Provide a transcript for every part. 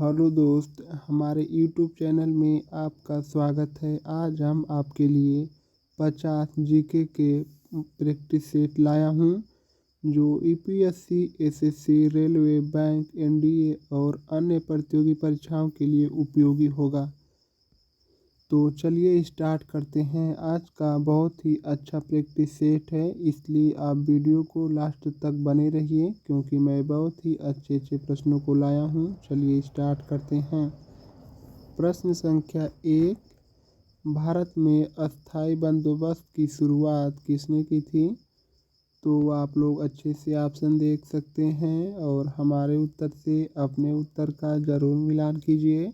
Hello दोस्त, हमारे YouTube channel में आपका स्वागत है। आज हम आपके लिए 50 जीके के प्रैक्टिस सेट लाया हूँ जो UPSC, SSC, railway, bank, NDA और अन्य प्रतियोगी परीक्षाओं के लिए उपयोगी होगा। तो चलिए स्टार्ट करते हैं। आज का बहुत ही अच्छा प्रैक्टिस सेट है, इसलिए आप वीडियो को लास्ट तक बने रहिए क्योंकि मैं बहुत ही अच्छे प्रश्नों को लाया हूं। चलिए स्टार्ट करते हैं। प्रश्न संख्या 1, भारत में अस्थाई बंदोबस्त की शुरुआत किसने की थी? तो आप लोग अच्छे से ऑप्शन देख सकते हैं और हमारे उत्तर से अपने उत्तर का ज़रूर मिलान कीजिए।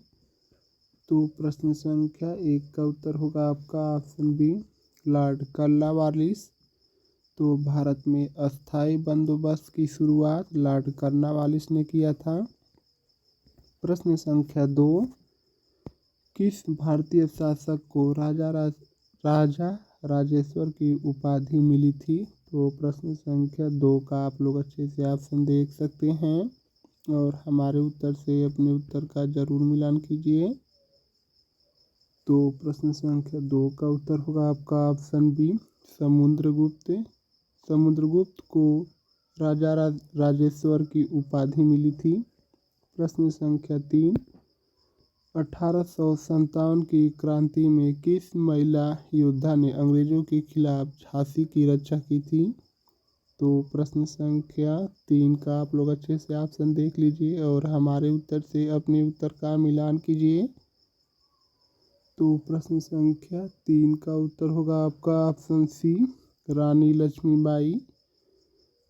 तो प्रश्न संख्या 1 का उत्तर होगा आपका ऑप्शन बी, लॉर्ड कॉर्नवालिस। तो भारत में अस्थाई बंदोबस्त की शुरुआत लॉर्ड कॉर्नवालिस ने किया था। प्रश्न संख्या 2, किस भारतीय शासक को राजा राजेश्वर की उपाधि मिली थी? तो प्रश्न संख्या 2 का आप लोग अच्छे से ऑप्शन देख सकते हैं और हमारे उत्तर से अपने उत्तर का ज़रूर मिलान कीजिए। तो प्रश्न संख्या 2 का उत्तर होगा आपका ऑप्शन बी, समुद्रगुप्त। समुद्रगुप्त को राजा राजेश्वर की उपाधि मिली थी। प्रश्न संख्या 3, 1857 की क्रांति में किस महिला योद्धा ने अंग्रेजों के खिलाफ झांसी की रक्षा की थी? तो प्रश्न संख्या 3 का आप लोग अच्छे से ऑप्शन देख लीजिए और हमारे उत्तर से अपने उत्तर का मिलान कीजिए। तो प्रश्न संख्या 3 का उत्तर होगा आपका ऑप्शन सी, रानी लक्ष्मीबाई।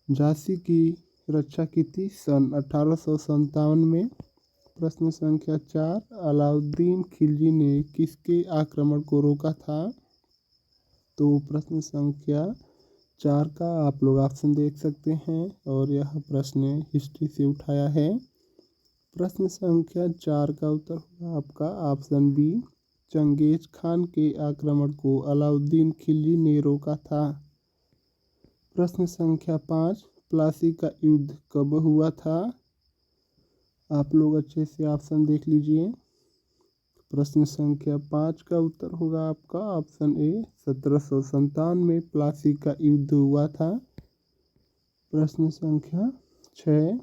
झांसी की रक्षा की थी सन 1857 में। प्रश्न संख्या 4, अलाउद्दीन खिलजी ने किसके आक्रमण को रोका था? तो प्रश्न संख्या 4 का आप लोग ऑप्शन देख सकते हैं और यह प्रश्न हिस्ट्री से उठाया है। प्रश्न संख्या 4 का उत्तर होगा आपका ऑप्शन बी, चंगेज खान के आक्रमण को अलाउद्दीन खिलजी ने रोका था। प्रश्न संख्या 5, प्लासी का युद्ध कब हुआ था? आप लोग अच्छे से ऑप्शन देख लीजिए। प्रश्न संख्या 5 का उत्तर होगा आपका ऑप्शन ए, 1757 में प्लासी का युद्ध हुआ था। प्रश्न संख्या 6,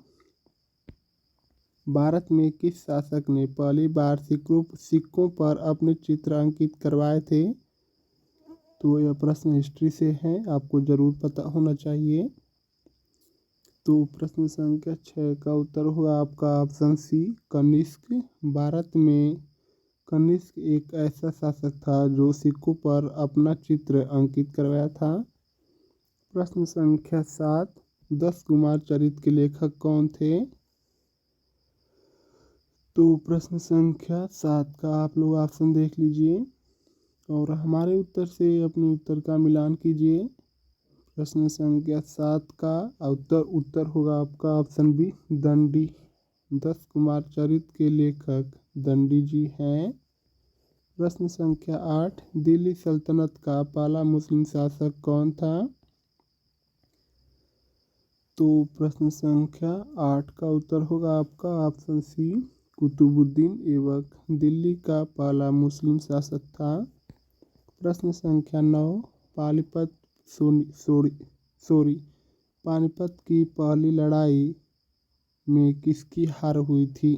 भारत में किस शासक ने पहली बार सिक्कों पर अपने चित्र अंकित करवाए थे? तो यह प्रश्न हिस्ट्री से है, आपको ज़रूर पता होना चाहिए। तो प्रश्न संख्या 6 का उत्तर होगा आपका ऑप्शन सी, कनिष्क। भारत में कनिष्क एक ऐसा शासक था जो सिक्कों पर अपना चित्र अंकित करवाया था। प्रश्न संख्या 7, 10 कुमार चरित्र के लेखक कौन थे? तो प्रश्न संख्या 7 का आप लोग ऑप्शन देख लीजिए और हमारे उत्तर से अपने उत्तर का मिलान कीजिए। प्रश्न संख्या 7 का उत्तर होगा आपका ऑप्शन बी, दंडी। 10 कुमार चरित्र के लेखक दंडी जी हैं। प्रश्न संख्या 8, दिल्ली सल्तनत का पहला मुस्लिम शासक कौन था? तो प्रश्न संख्या 8 का उत्तर होगा आपका ऑप्शन सी, कुतुबुद्दीन ऐबक दिल्ली का पहला मुस्लिम शासक था। प्रश्न संख्या 9, पानीपत पानीपत की पहली लड़ाई में किसकी हार हुई थी?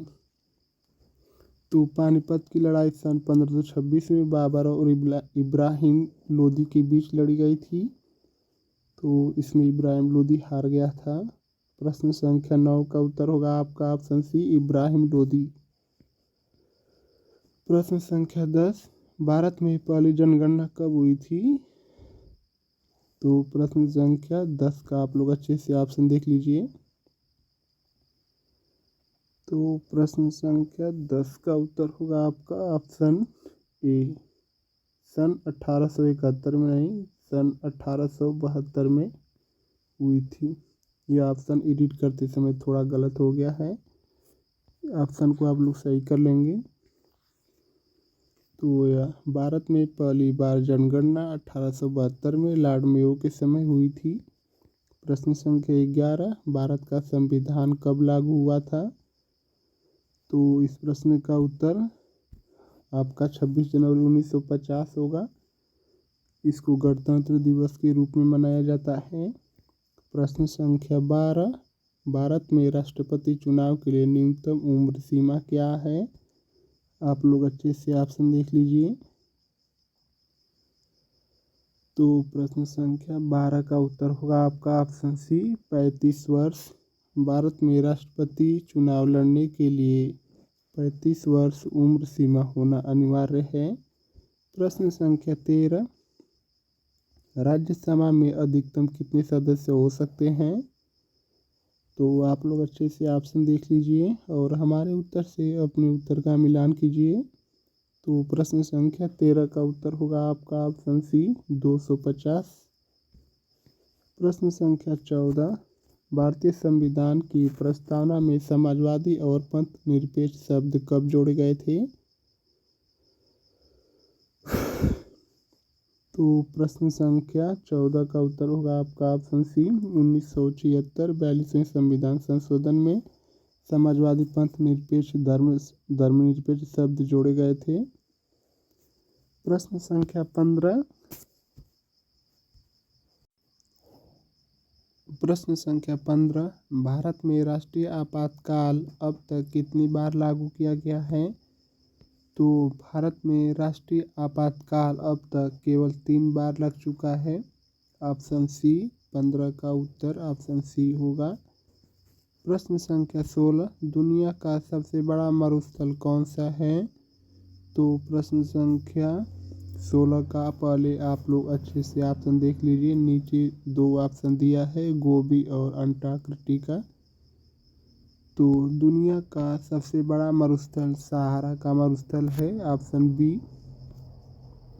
तो पानीपत की लड़ाई सन 1526 में बाबर और इब्राहिम लोदी के बीच लड़ी गई थी। तो इसमें इब्राहिम लोदी हार गया था। प्रश्न संख्या 9 का उत्तर होगा आपका ऑप्शन सी, इब्राहिम लोदी। प्रश्न संख्या 10, भारत में पहली जनगणना कब हुई थी? तो प्रश्न संख्या 10 का आप लोग अच्छे से ऑप्शन देख लीजिए। तो प्रश्न संख्या 10 का उत्तर होगा आपका ऑप्शन ए, सन 1871 में नहीं, सन 1872 में हुई थी। यह ऑप्शन एडिट करते समय थोड़ा गलत हो गया है, ऑप्शन को आप लोग सही कर लेंगे। तो यह भारत में पहली बार जनगणना 1872 में लॉर्ड मेयो के समय हुई थी। प्रश्न संख्या 11, भारत का संविधान कब लागू हुआ था? तो इस प्रश्न का उत्तर आपका 26 जनवरी 1950 होगा। इसको गणतंत्र दिवस के रूप में मनाया जाता है। प्रश्न संख्या 12, भारत में राष्ट्रपति चुनाव के लिए न्यूनतम उम्र सीमा क्या है? आप लोग अच्छे से ऑप्शन देख लीजिए। तो प्रश्न संख्या 12 का उत्तर होगा आपका ऑप्शन सी, 35 वर्ष। भारत में राष्ट्रपति चुनाव लड़ने के लिए 35 वर्ष उम्र सीमा होना अनिवार्य है। प्रश्न संख्या 13, राज्यसभा में अधिकतम कितने सदस्य हो सकते हैं? तो आप लोग अच्छे से ऑप्शन देख लीजिए और हमारे उत्तर से अपने उत्तर का मिलान कीजिए। तो प्रश्न संख्या 13 का उत्तर होगा आपका ऑप्शन सी, 250। प्रश्न संख्या 14, भारतीय संविधान की प्रस्तावना में समाजवादी और पंथ निरपेक्ष शब्द कब जोड़े गए थे? तो प्रश्न संख्या 14 का उत्तर होगा आपका ऑप्शन सी, 1976 42वें संविधान संशोधन में समाजवादी पंथ निरपेक्ष धर्मनिरपेक्ष शब्द जोड़े गए थे। प्रश्न संख्या 15, भारत में राष्ट्रीय आपातकाल अब तक कितनी बार लागू किया गया है? तो भारत में राष्ट्रीय आपातकाल अब तक केवल 3 बार लग चुका है। ऑप्शन सी, 15 का उत्तर ऑप्शन सी होगा। प्रश्न संख्या 16, दुनिया का सबसे बड़ा मरुस्थल कौन सा है? तो प्रश्न संख्या 16 का पहले आप लोग अच्छे से ऑप्शन देख लीजिए। नीचे 2 ऑप्शन दिया है, गोबी और अंटार्कटिका। तो दुनिया का सबसे बड़ा मरुस्थल सहारा का मरुस्थल है, ऑप्शन बी।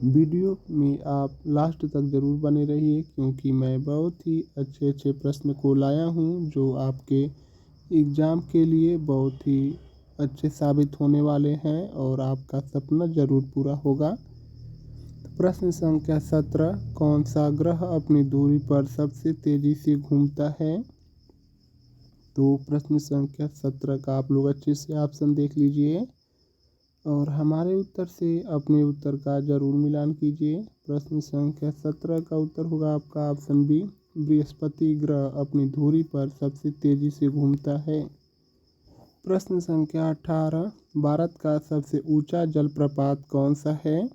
वीडियो में आप लास्ट तक ज़रूर बने रहिए क्योंकि मैं बहुत ही अच्छे अच्छे प्रश्न को लाया हूँ जो आपके एग्ज़ाम के लिए बहुत ही अच्छे साबित होने वाले हैं और आपका सपना ज़रूर पूरा होगा। प्रश्न संख्या 17, कौन सा ग्रह अपनी धुरी पर सबसे तेज़ी से घूमता है? तो प्रश्न संख्या 17 का आप लोग अच्छे से ऑप्शन देख लीजिए और हमारे उत्तर से अपने उत्तर का ज़रूर मिलान कीजिए। प्रश्न संख्या 17 का उत्तर होगा आपका ऑप्शन बी, बृहस्पति ग्रह अपनी धुरी पर सबसे तेज़ी से घूमता है। प्रश्न संख्या 18, भारत का सबसे ऊंचा जलप्रपात कौन सा है?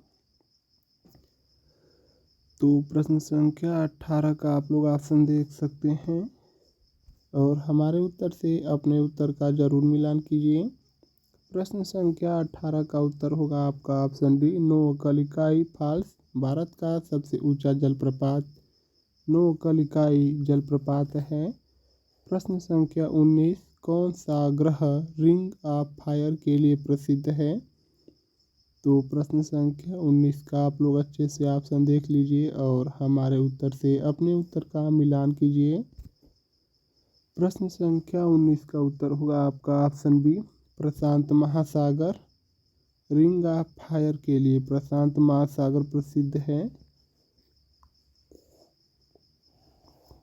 तो प्रश्न संख्या 18 का आप लोग ऑप्शन देख सकते हैं और हमारे उत्तर से अपने उत्तर का ज़रूर मिलान कीजिए। प्रश्न संख्या 18 का उत्तर होगा आपका ऑप्शन डी, नोक्कलिकाई फॉल्स। भारत का सबसे ऊंचा जलप्रपात नोक्कलिकाई जलप्रपात है। प्रश्न संख्या 19, कौन सा ग्रह रिंग ऑफ फायर के लिए प्रसिद्ध है? तो प्रश्न संख्या 19 का आप लोग अच्छे से ऑप्शन देख लीजिए और हमारे उत्तर से अपने उत्तर का मिलान कीजिए। प्रश्न संख्या 19 का उत्तर होगा आपका ऑप्शन बी, प्रशांत महासागर। रिंग ऑफ फायर के लिए प्रशांत महासागर प्रसिद्ध है।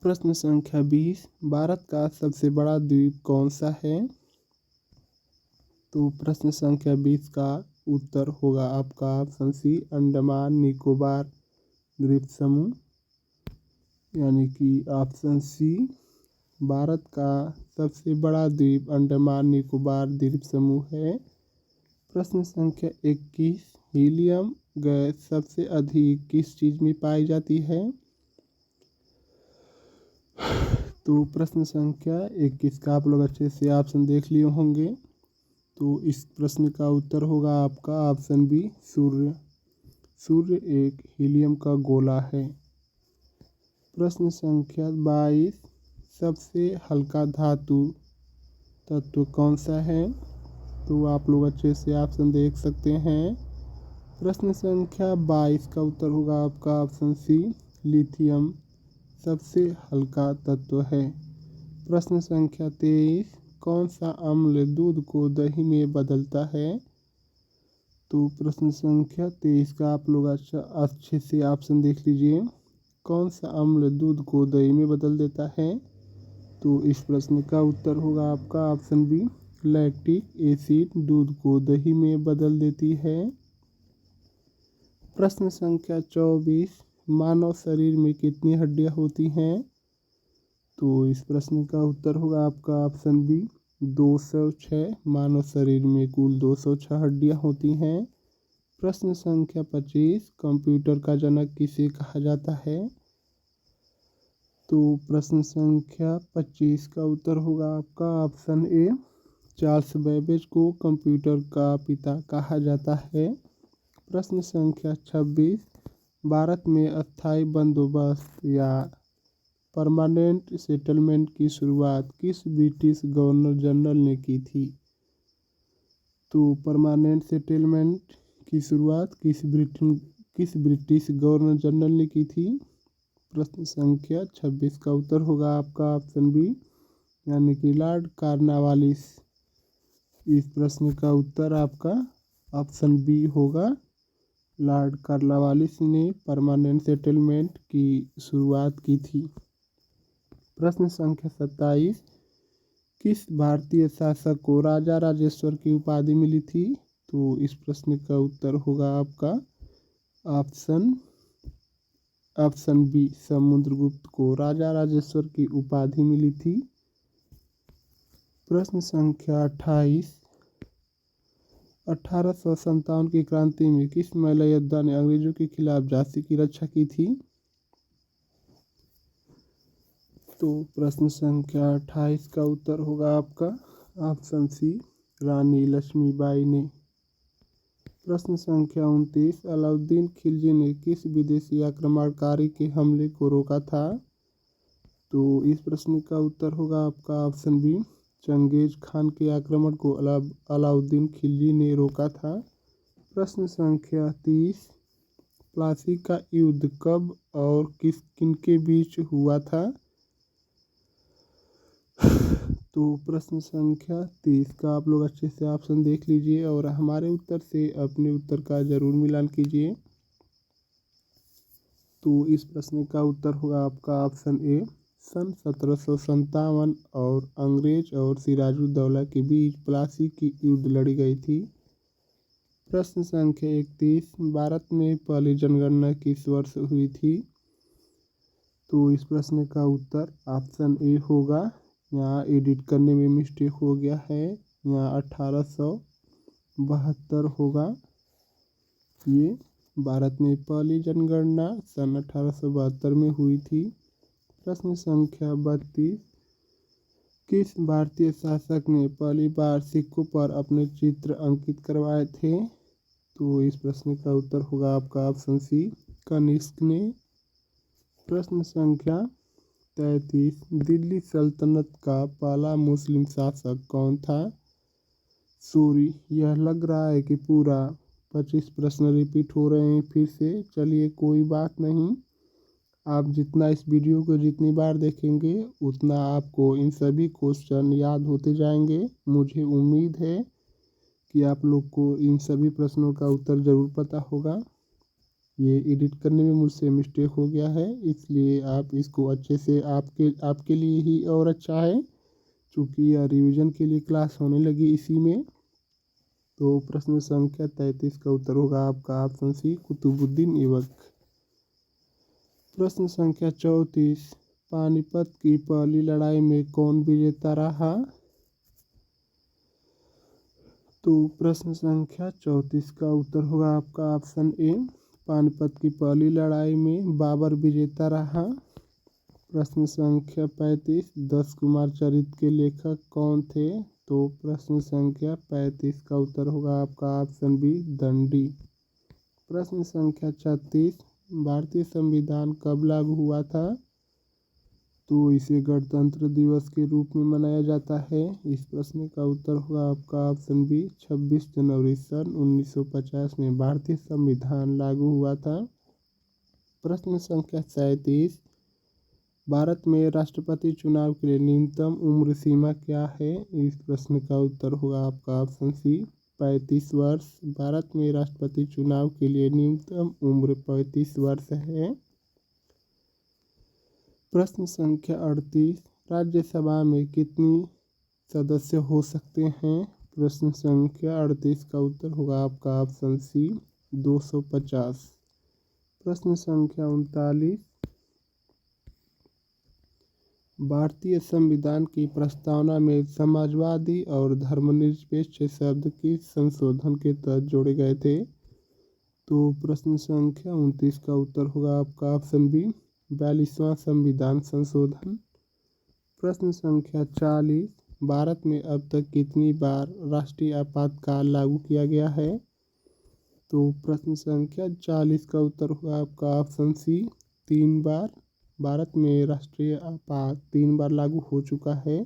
प्रश्न संख्या 20, भारत का सबसे बड़ा द्वीप कौन सा है? तो प्रश्न संख्या 20 का उत्तर होगा आपका ऑप्शन सी, अंडमान निकोबार द्वीप समूह, यानी कि ऑप्शन सी, भारत का सबसे बड़ा द्वीप अंडमान निकोबार द्वीप समूह है। प्रश्न संख्या 21, हीलियम गैस सबसे अधिक किस चीज़ में पाई जाती है? तो प्रश्न संख्या 21 का आप लोग अच्छे से ऑप्शन देख लिए होंगे। तो इस प्रश्न का उत्तर होगा आपका ऑप्शन बी, सूर्य। सूर्य एक हीलियम का गोला है। प्रश्न संख्या 22, सबसे हल्का धातु तत्व कौन सा है? तो आप लोग अच्छे से ऑप्शन देख सकते हैं। प्रश्न संख्या 22 का उत्तर होगा आपका ऑप्शन सी, लिथियम सबसे हल्का तत्व है। प्रश्न संख्या 23, कौन सा अम्ल दूध को दही में बदलता है? तो प्रश्न संख्या 23 का आप लोग अच्छे से ऑप्शन देख लीजिए। कौन सा अम्ल दूध को दही में बदल देता है? तो इस प्रश्न का उत्तर होगा आपका ऑप्शन बी, लैक्टिक एसिड दूध को दही में बदल देती है। प्रश्न संख्या 24, मानव शरीर में कितनी हड्डियां होती हैं? तो इस प्रश्न का उत्तर होगा आपका ऑप्शन बी 206। मानव शरीर में कुल 206 हड्डियां होती हैं। प्रश्न संख्या 25, कंप्यूटर का जनक किसे कहा जाता है? तो प्रश्न संख्या 25 का उत्तर होगा आपका ऑप्शन ए चार्ल्स बेबेज को कंप्यूटर का पिता कहा जाता है। प्रश्न संख्या 26, भारत में अस्थायी बंदोबस्त या परमानेंट सेटलमेंट की शुरुआत किस ब्रिटिश गवर्नर जनरल ने की थी? तो परमानेंट सेटलमेंट की शुरुआत किस ब्रिटिश गवर्नर जनरल ने की थी? प्रश्न संख्या 26 का उत्तर होगा आपका ऑप्शन बी यानी कि लॉर्ड कॉर्नवालिस। इस प्रश्न का उत्तर आपका ऑप्शन बी होगा। लॉर्ड कॉर्नवालिस ने परमानेंट सेटलमेंट की शुरुआत की थी। प्रश्न संख्या 27, किस भारतीय शासक को राजा राजेश्वर की उपाधि मिली थी? तो इस प्रश्न का उत्तर होगा आपका ऑप्शन बी समुद्रगुप्त को राजा राजेश्वर की उपाधि मिली थी। प्रश्न संख्या 28, 1857 की क्रांति में किस महिला योद्धा ने अंग्रेजों के खिलाफ झांसी की रक्षा की थी? तो प्रश्न संख्या 28 का उत्तर होगा आपका ऑप्शन सी रानी लक्ष्मीबाई ने। प्रश्न संख्या 29, अलाउद्दीन खिलजी ने किस विदेशी आक्रमणकारी के हमले को रोका था? तो इस प्रश्न का उत्तर होगा आपका ऑप्शन बी चंगेज खान के आक्रमण को अलाउद्दीन खिलजी ने रोका था। प्रश्न संख्या 30, प्लासी का युद्ध कब और किनके बीच हुआ था? तो प्रश्न संख्या 30 का आप लोग अच्छे से ऑप्शन देख लीजिए और हमारे उत्तर से अपने उत्तर का ज़रूर मिलान कीजिए। तो इस प्रश्न का उत्तर होगा आपका ऑप्शन ए सन 1757 और अंग्रेज और सिराजुद्दौला के बीच प्लासी की युद्ध लड़ी गई थी। प्रश्न संख्या 31, भारत में पहली जनगणना किस वर्ष हुई थी? तो इस प्रश्न का उत्तर ऑप्शन ए होगा। यहाँ एडिट करने में मिस्टेक हो गया है, यहाँ 1872 होगा। ये भारत में पहली जनगणना सन 1872 में हुई थी। प्रश्न संख्या 32, किस भारतीय शासक ने पहली बार सिक्कों पर अपने चित्र अंकित करवाए थे? तो इस प्रश्न का उत्तर होगा आपका ऑप्शन सी कनिष्क ने। प्रश्न संख्या 33, दिल्ली सल्तनत का पहला मुस्लिम शासक कौन था? सॉरी, यह लग रहा है कि पूरा 25 प्रश्न रिपीट हो रहे हैं फिर से। चलिए कोई बात नहीं, आप जितना इस वीडियो को जितनी बार देखेंगे उतना आपको इन सभी क्वेश्चन याद होते जाएंगे। मुझे उम्मीद है कि आप लोग को इन सभी प्रश्नों का उत्तर ज़रूर पता होगा। ये एडिट करने में मुझसे मिस्टेक हो गया है, इसलिए आप इसको अच्छे से आपके लिए ही और अच्छा है क्योंकि यह रिवीजन के लिए क्लास होने लगी इसी में। तो प्रश्न संख्या 33 का उत्तर होगा आपका ऑप्शन सी कुतुबुद्दीन ऐबक। प्रश्न संख्या 34, पानीपत की पहली लड़ाई में कौन विजेता रहा? तो प्रश्न संख्या 34 का उत्तर होगा आपका ऑप्शन ए पानीपत की पहली लड़ाई में बाबर विजेता रहा। प्रश्न संख्या 35, 10 कुमार चरित्र के लेखक कौन थे? तो प्रश्न संख्या 35 का उत्तर होगा आपका ऑप्शन बी दंडी। प्रश्न संख्या 36, भारतीय संविधान कब लागू हुआ था? तो इसे गणतंत्र दिवस के रूप में मनाया जाता है। इस प्रश्न का उत्तर होगा आपका ऑप्शन बी 26 जनवरी सन 1950 में भारतीय संविधान लागू हुआ था। प्रश्न संख्या 37, भारत में राष्ट्रपति चुनाव के लिए न्यूनतम उम्र सीमा क्या है? इस प्रश्न का उत्तर होगा आपका ऑप्शन सी 35 वर्ष। भारत में राष्ट्रपति चुनाव के लिए न्यूनतम उम्र 35 वर्ष है। प्रश्न संख्या 38, राज्यसभा में कितनी सदस्य हो सकते हैं? प्रश्न संख्या 38 का उत्तर होगा आपका ऑप्शन सी 250। प्रश्न संख्या 39, भारतीय संविधान की प्रस्तावना में समाजवादी और धर्मनिरपेक्ष शब्द किस संशोधन के तहत जोड़े गए थे? तो प्रश्न संख्या 29 का उत्तर होगा आपका ऑप्शन बी 42वां संविधान संशोधन। प्रश्न संख्या 40, भारत में अब तक कितनी बार राष्ट्रीय आपातकाल लागू किया गया है? तो प्रश्न संख्या 40 का उत्तर होगा आपका ऑप्शन सी 3 बार। भारत में राष्ट्रीय आपात 3 बार लागू हो चुका है।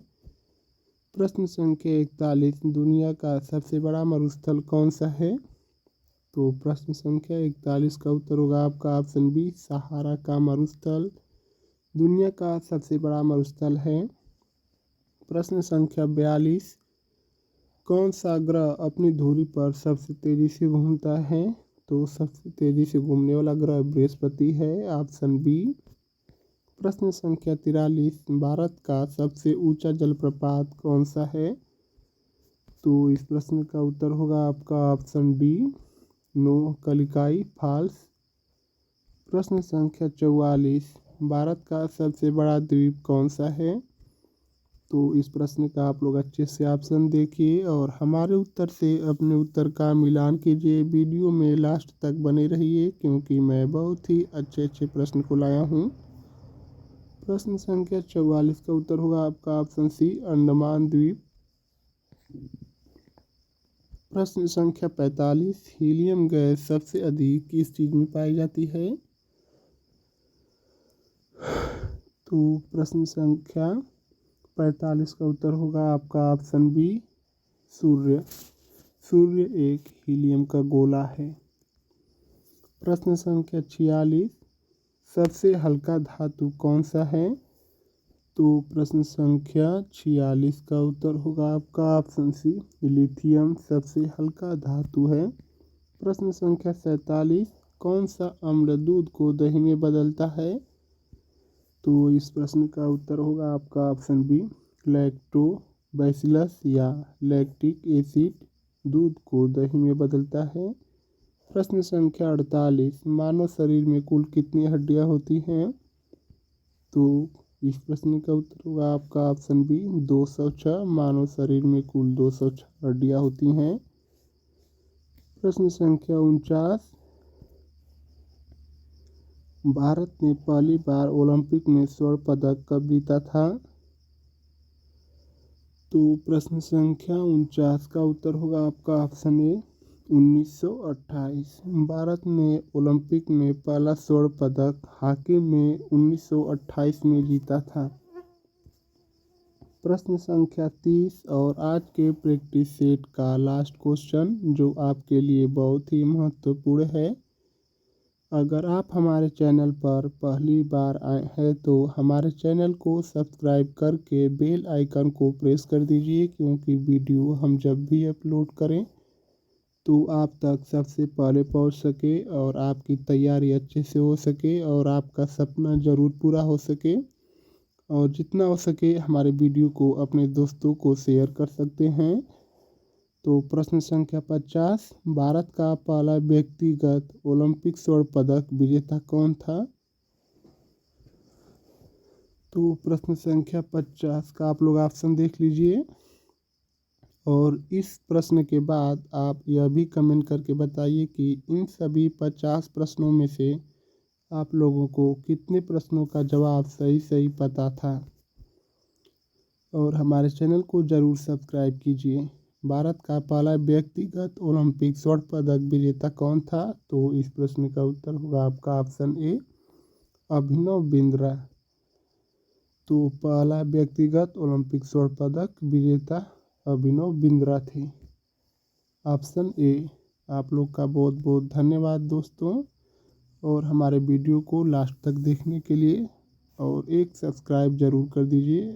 प्रश्न संख्या 41, दुनिया का सबसे बड़ा मरुस्थल कौन सा है? तो प्रश्न संख्या 41 का उत्तर होगा आपका ऑप्शन बी सहारा का मरुस्थल दुनिया का सबसे बड़ा मरुस्थल है। प्रश्न संख्या 42, कौन सा ग्रह अपनी धुरी पर सबसे तेजी से घूमता है? तो सबसे तेजी से घूमने वाला ग्रह बृहस्पति है, ऑप्शन बी। प्रश्न संख्या 43, भारत का सबसे ऊंचा जलप्रपात कौन सा है? तो इस प्रश्न का उत्तर होगा आपका ऑप्शन डी नोहकलिकाई फॉल्स। प्रश्न संख्या 44, भारत का सबसे बड़ा द्वीप कौन सा है? तो इस प्रश्न का आप लोग अच्छे से ऑप्शन देखिए और हमारे उत्तर से अपने उत्तर का मिलान कीजिए। वीडियो में लास्ट तक बने रहिए क्योंकि मैं बहुत ही अच्छे अच्छे प्रश्न को लाया हूँ। प्रश्न संख्या 44 का उत्तर होगा आपका ऑप्शन सी अंडमान द्वीप। प्रश्न संख्या 45, हीलियम गैस सबसे अधिक किस चीज़ में पाई जाती है? तो प्रश्न संख्या 45 का उत्तर होगा आपका ऑप्शन बी सूर्य। सूर्य एक हीलियम का गोला है। प्रश्न संख्या 46, सबसे हल्का धातु कौन सा है? तो प्रश्न संख्या 46 का उत्तर होगा आपका ऑप्शन सी लिथियम सबसे हल्का धातु है। प्रश्न संख्या 47, कौन सा अम्ल दूध को दही में बदलता है? तो इस प्रश्न का उत्तर होगा आपका ऑप्शन बी लैक्टोबैसिलस या लैक्टिक एसिड दूध को दही में बदलता है। प्रश्न संख्या 48, मानव शरीर में कुल कितनी हड्डियां होती हैं? तो इस प्रश्न का उत्तर होगा आपका ऑप्शन बी 206। मानव शरीर में कुल 206 हड्डियां होती हैं। प्रश्न संख्या 49, भारत ने पहली बार ओलंपिक में स्वर्ण पदक कब जीता था? तो प्रश्न संख्या 49 का उत्तर होगा आपका ऑप्शन ए 1928। भारत ने ओलंपिक में पहला स्वर्ण पदक हॉकी में 1928 में जीता था। प्रश्न संख्या 30 और आज के प्रैक्टिस सेट का लास्ट क्वेश्चन जो आपके लिए बहुत ही महत्वपूर्ण है। अगर आप हमारे चैनल पर पहली बार आए हैं तो हमारे चैनल को सब्सक्राइब करके बेल आइकन को प्रेस कर दीजिए क्योंकि वीडियो हम जब भी अपलोड करें तो आप तक सबसे पहले पहुंच सके और आपकी तैयारी अच्छे से हो सके और आपका सपना ज़रूर पूरा हो सके। और जितना हो सके हमारे वीडियो को अपने दोस्तों को शेयर कर सकते हैं। तो प्रश्न संख्या 50, भारत का पहला व्यक्तिगत ओलंपिक स्वर्ण पदक विजेता कौन था? तो प्रश्न संख्या 50 का आप लोग ऑप्शन देख लीजिए और इस प्रश्न के बाद आप यह भी कमेंट करके बताइए कि इन सभी 50 प्रश्नों में से आप लोगों को कितने प्रश्नों का जवाब सही सही पता था। और हमारे चैनल को ज़रूर सब्सक्राइब कीजिए। भारत का पहला व्यक्तिगत ओलंपिक स्वर्ण पदक विजेता कौन था? तो इस प्रश्न का उत्तर होगा आपका ऑप्शन ए अभिनव बिंद्रा। तो पहला व्यक्तिगत ओलंपिक स्वर्ण पदक विजेता अभिनव बिंद्रा थे। Option A. आप लोग का बहुत बहुत धन्यवाद दोस्तों और हमारे वीडियो को लास्ट तक देखने के लिए और एक सब्सक्राइब ज़रूर कर दीजिए।